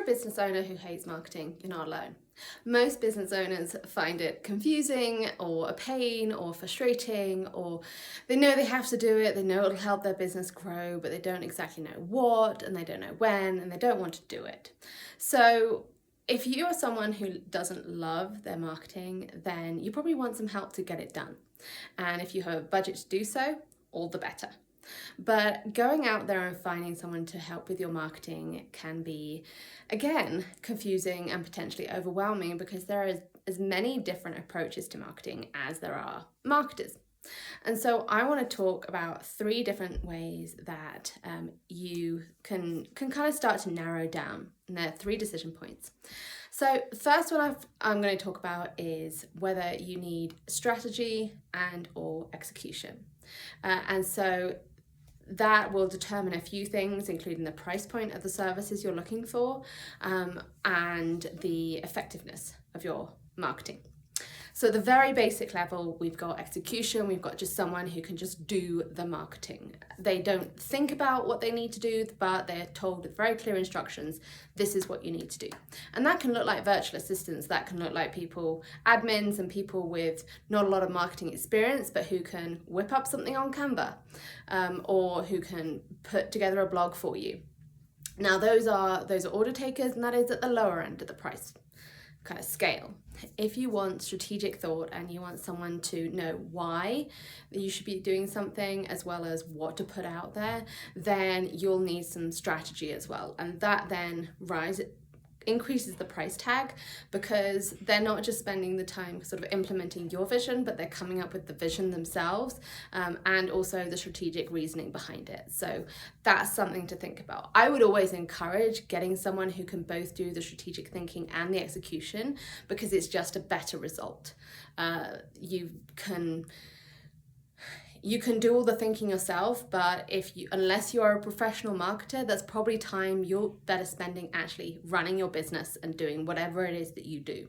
you're a business owner who hates marketing, you're not alone. Most business owners find it confusing or a pain or frustrating, or they know they have to do it, they know it'll help their business grow, but they don't exactly know what, and they don't know when, and they don't want to do it. So if you are someone who doesn't love their marketing, then you probably want some help to get it done. And if you have a budget to do so, all the better. But going out there and finding someone to help with your marketing can be, again, confusing and potentially overwhelming because there are as many different approaches to marketing as there are marketers. And so I want to talk about 3 different ways that you can kind of start to narrow down. And there are 3 decision points. So first one I'm going to talk about is whether you need strategy and or execution. And so that will determine a few things, including the price point of the services you're looking for and the effectiveness of your marketing. So at the very basic level, we've got execution, we've got just someone who can just do the marketing. They don't think about what they need to do, but they're told with very clear instructions, this is what you need to do. And that can look like virtual assistants, that can look like people, admins and people with not a lot of marketing experience, but who can whip up something on Canva or who can put together a blog for you. Now those are order takers, and that is at the lower end of the price kind of scale. If you want strategic thought and you want someone to know why you should be doing something as well as what to put out there, then you'll need some strategy as well. And that then increases the price tag because they're not just spending the time sort of implementing your vision, but they're coming up with the vision themselves and also the strategic reasoning behind it. So that's something to think about. I would always encourage getting someone who can both do the strategic thinking and the execution because it's just a better result. You can do all the thinking yourself, but unless you are a professional marketer, that's probably time you're better spending actually running your business and doing whatever it is that you do.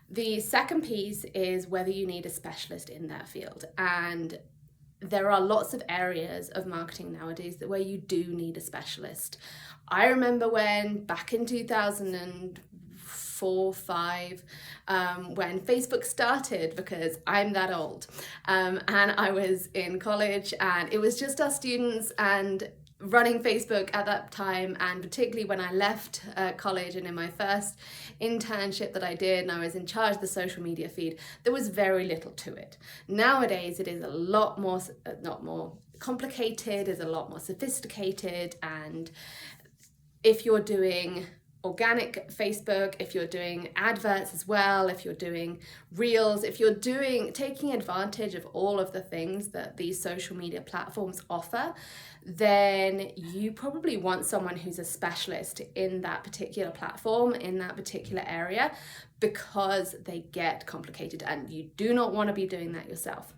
The second piece is whether you need a specialist in that field. And there are lots of areas of marketing nowadays where you do need a specialist. I remember when back in 2004-5 when Facebook started, because I'm that old, and I was in college and it was just us students and running Facebook at that time, and particularly when I left college and in my first internship that I did and I was in charge of the social media feed, there was very little to it. Nowadays it is a lot more complicated, it's a lot more sophisticated, and if you're doing organic Facebook, if you're doing adverts as well, if you're doing reels, if you're taking advantage of all of the things that these social media platforms offer, then you probably want someone who's a specialist in that particular platform, in that particular area, because they get complicated and you do not want to be doing that yourself.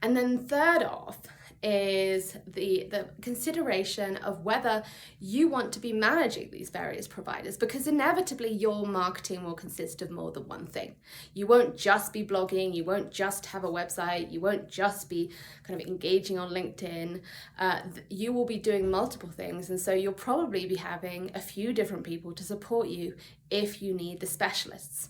And then third off is the consideration of whether you want to be managing these various providers, because inevitably your marketing will consist of more than one thing. You won't just be blogging, you won't just have a website, you won't just be kind of engaging on LinkedIn. You will be doing multiple things, and so you'll probably be having a few different people to support you if you need the specialists.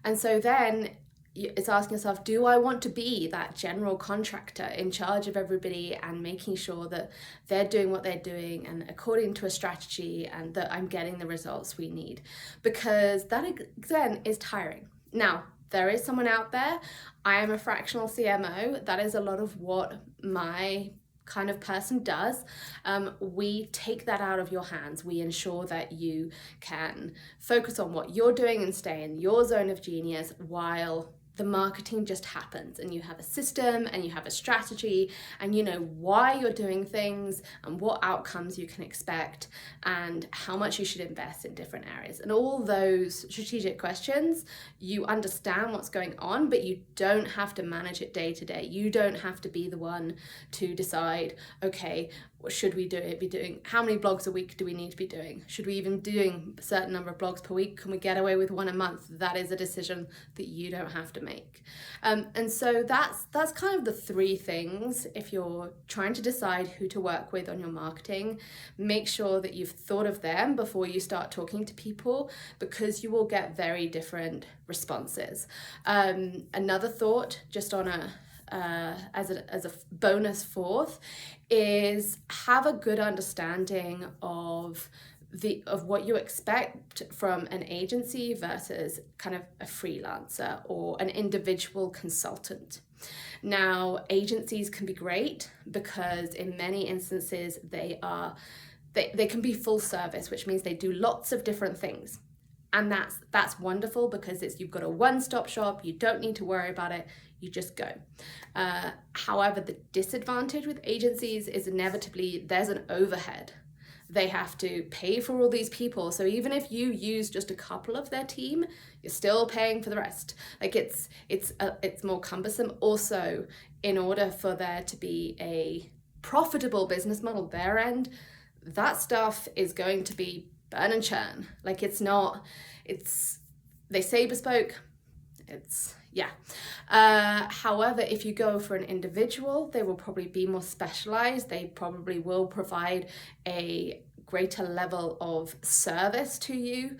And so then it's asking yourself, do I want to be that general contractor in charge of everybody and making sure that they're doing what they're doing and according to a strategy and that I'm getting the results we need? Because that, again, is tiring. Now, there is someone out there. I am a fractional CMO. That is a lot of what my kind of person does. We take that out of your hands. We ensure that you can focus on what you're doing and stay in your zone of genius while the marketing just happens, and you have a system and you have a strategy and you know why you're doing things and what outcomes you can expect and how much you should invest in different areas. And all those strategic questions, you understand what's going on, but you don't have to manage it day to day. You don't have to be the one to decide, okay, What should we be doing? How many blogs a week do we need to be doing? Should we even be doing a certain number of blogs per week? Can we get away with one a month? That is a decision that you don't have to make. And so that's kind of the three things. If you're trying to decide who to work with on your marketing, make sure that you've thought of them before you start talking to people, because you will get very different responses. Another thought, just on as a bonus fourth, is have a good understanding of what you expect from an agency versus kind of a freelancer or an individual consultant. Now, agencies can be great because in many instances they can be full service, which means they do lots of different things. And that's wonderful because you've got a one-stop shop, you don't need to worry about it, you just go. However, the disadvantage with agencies is inevitably there's an overhead. They have to pay for all these people. So even if you use just a couple of their team, you're still paying for the rest. Like it's more cumbersome. Also, in order for there to be a profitable business model their end, that stuff is going to be burn and churn. Like they say bespoke, however, if you go for an individual, they will probably be more specialized. They probably will provide a greater level of service to you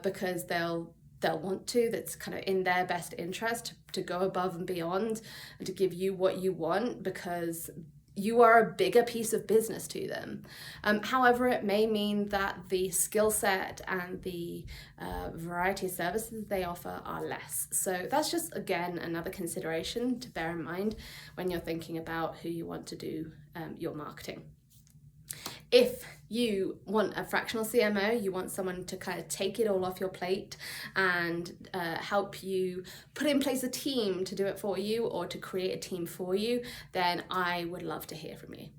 because they'll want to. That's kind of in their best interest to go above and beyond and to give you what you want, because you are a bigger piece of business to them. However, it may mean that the skill set and the variety of services they offer are less. So that's just, again, another consideration to bear in mind when you're thinking about who you want to do your marketing. If you want a fractional CMO, you want someone to kind of take it all off your plate and help you put in place a team to do it for you or to create a team for you, then I would love to hear from you.